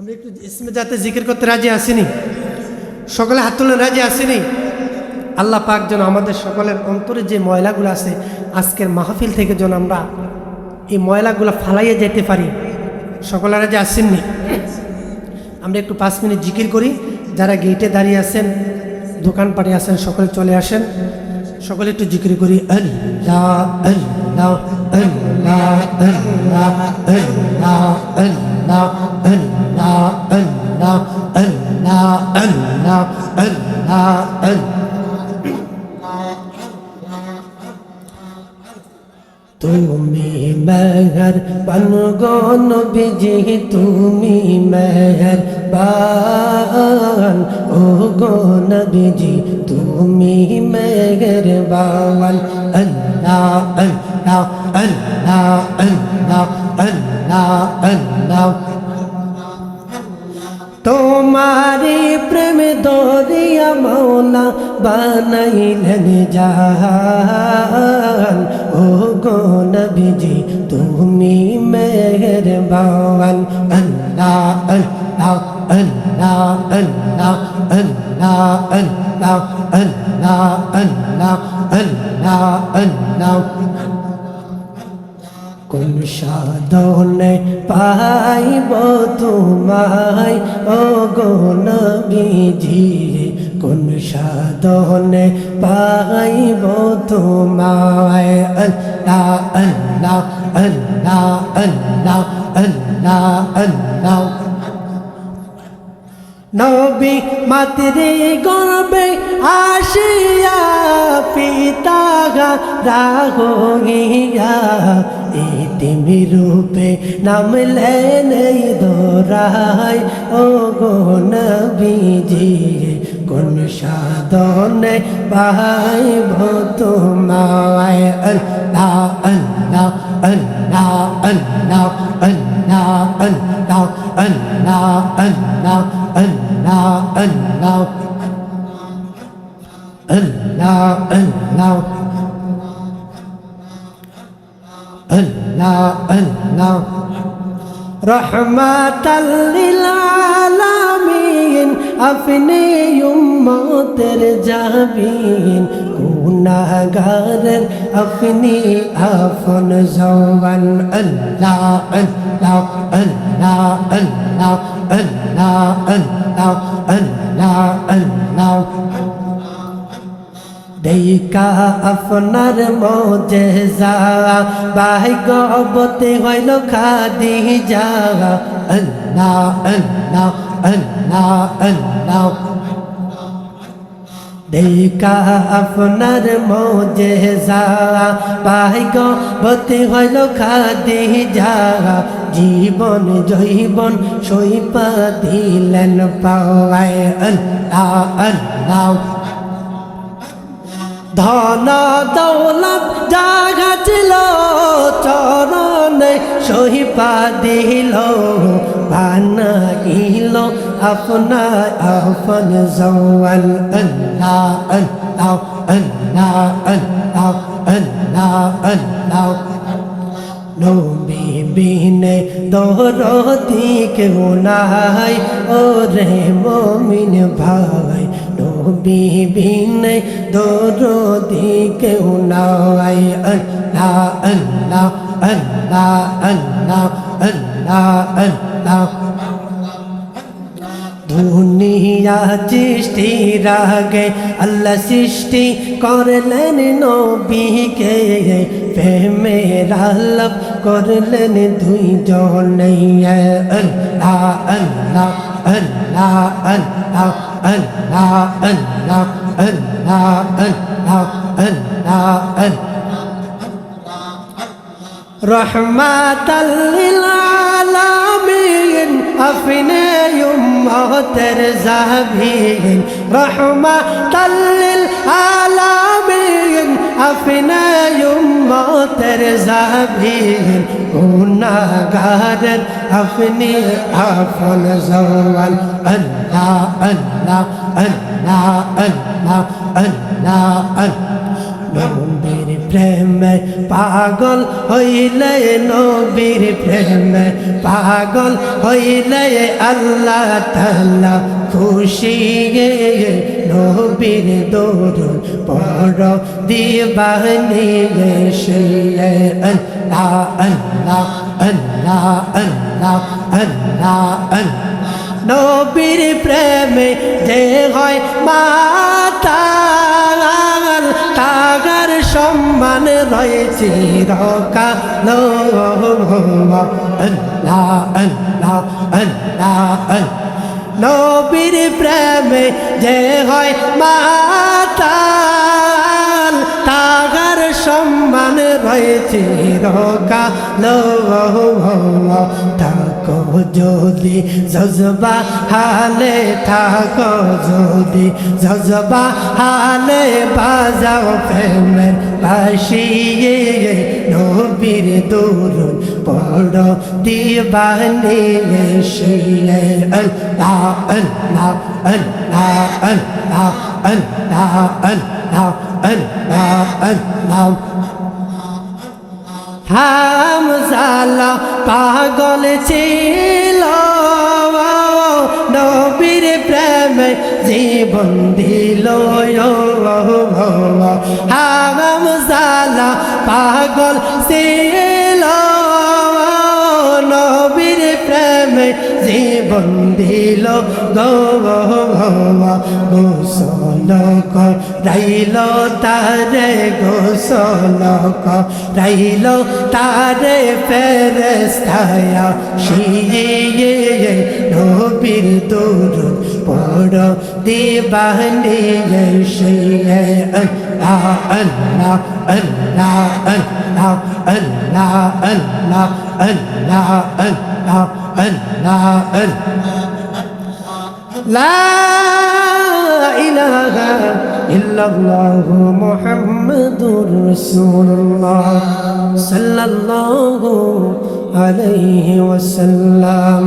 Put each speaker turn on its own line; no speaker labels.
আমরা একটু ইসমে জাতে জিকির করতে রাজি আসিনি? সকলে হাত তুলে রাজি আসিনি? আল্লাহ পাক যেন আমাদের সকলের অন্তরে যে ময়লাগুলো আছে আজকের মাহফিল থেকে যেন আমরা এই ময়লাগুলো ফালাইয়ে যেতে পারি। সকলে রাজি আসেননি? আমরা একটু 5 মিনিট জিকির করি। যারা গেটে দাঁড়িয়ে আছেন, দোকানপাটে আছেন, সকলে চলে আসেন। সকলে একটু জিকির করি। আল্লাহ আল্লাহ আল্লাহ আল্লাহ আল্লাহ আল্লাহ আল্লাহ আল্লাহ আল্লাহ আল্লাহ আল্লাহ আল্লাহ। তুমি মেহেরবান গো নবীজি, তুমি মেহেরবান ও গো নবীজি, তুমি মেহেরবান। আল্লাহ আল্লাহ আল্লাহ আল্লাহ আল্লাহ আল্লাহ। তোমারি প্রেম দরিয়া মৌলা বানাইলেন জাহান ও গো নবীজি, তুমি মেহেরবান। আল্লাহ আল্লাহ আল্লাহ আল্লাহ আল্লাহ আল্লাহ আল্লাহ আল্লাহ আল্লাহ আল্লাহ। কোন সাধনে পাইব তোমায় ও গো নবীজি, কোন সাধনে পাইব তোমায়। আল্লাহ আল্লাহ আল্লাহ আল্লাহ আল্লাহ আল্লাহ। নবী মাতৃ গর্বে আসিয়া পিতা রাহিয়া ইতিমি রূপে নামলেন এই দোরায় ও গো নবীজি, কোন সাধনে পাইব তোমায়। আল্লাহ আল্লাহ আল্লাহ আল্লাহ আল্লাহ আল্লাহ আল্লাহ আল্লাহ আল্লাহ আল্লাহ আল্লাহ আল্লাহ আল্লাহ আল্লাহ। রহমাতাল লিল আলামিন আপনি উম্মতের জাবিন, গুনাহগারের আপনি আপন জওয়ান। আল্লাহ আল্লাহ আল্লাহ আল্লাহ আল্লাহ আল্লাহ আল্লাহ আল্লাহ। দেখা আপনার মোজেজা ভাগ্যবতী হইল খাদিজা। আল্লাহ আল্লাহ আল্লাহ আল্লাহ। দেখা আপনার মোজেজা ভাগ্যবতী হইল খাদিজা, জীবন জৈবন সইপা দিলেন পাওয়ায়। আল্লাহ আল্লাহ। ধন দৌলত জাগা ছিল চরণে সহিপা দিল, বানাইল আপনার আপন জওয়ান। আল্লাহ আল্লাহ আল্লাহ আল্লাহ আল্লাহ আল্লাহ। নবী বিনে দরদি কেউ নাই ও রে মুমিন ভাই, নবী বিনে দরদি কেউ নাই। আল্লাহ আল্লাহ আল্লাহ আল্লাহ আল্লাহ আল্লাহ। দুনিয়া সৃষ্টির আগে আল্লাহ সৃষ্টি করলেন নবীকে, প্রেমের আলাপ করলেন দুইজনে। আল্লাহ আল্লাহ আল্লাহ আল্লাহ আল্লাহ আল্লাহ আল্লাহ আল্লাহ আল্লাহ আল্লাহ। রহমাতাল লিল আলামিন আপনি উম্মতের জাবিন, রহমাতাল লিল আলামিন আপনি উম্মতের জাবিন, গুনাহগারের আপনি আপন জওয়ান। আল্লাহ আল্লাহ আল্লাহ আল্লাহ আল্লাহ আল্লাহ। নবীর প্রেমে পাগল হইলে নবীর প্রেমে পাগল হইলে আল্লাহ তাআলা খুশি নবীর দরুদ পড় দিবানি সে আল্লাহ আল্লাহ আল্লাহ আল্লাহ আল্লাহ আল্লাহ নবীর প্রেমে যে হয় মাতাল তাগার সম্মান রয়েছে চিরকাল আল্লাহ আল্লাহ আল্লাহ নবীর প্রেমে যে হয় মাতাল তাগার সম্মান রয়েছে চিরকাল থাকো যদি জজবা হালে থাকো যদি জজবা হালে বাজাও প্রেমের বাঁশিয়ে নবীর দরুদ পড়ো দিবানি সে আল্লাহ আল্লাহ আল্লাহ আল্লাহ আল্লাহ আল্লাহ আল্লাহ আল্লাহ হামজালা পাগল ছিল নবীর প্রেমে জীবন দিল হামজালা পাগল ছিল নবীর প্রেমে জীবন দিল গোসল রাইল তারে গোসল রাইল তারে ফেরেশতায়া শিয়ে নবীর দরুদ পড় দিবানি সে আল্লাহ আল্লাহ আল্লাহ আল্লাহ আল্লাহ আল্লাহ আল্লাহ আল্লাহ আল্লাহ লা ইলাহা ইল্লাল্লাহু মুহাম্মাদুর রাসূলুল্লাহ সাল্লাল্লাহু আলাইহি ওয়াসাল্লাম।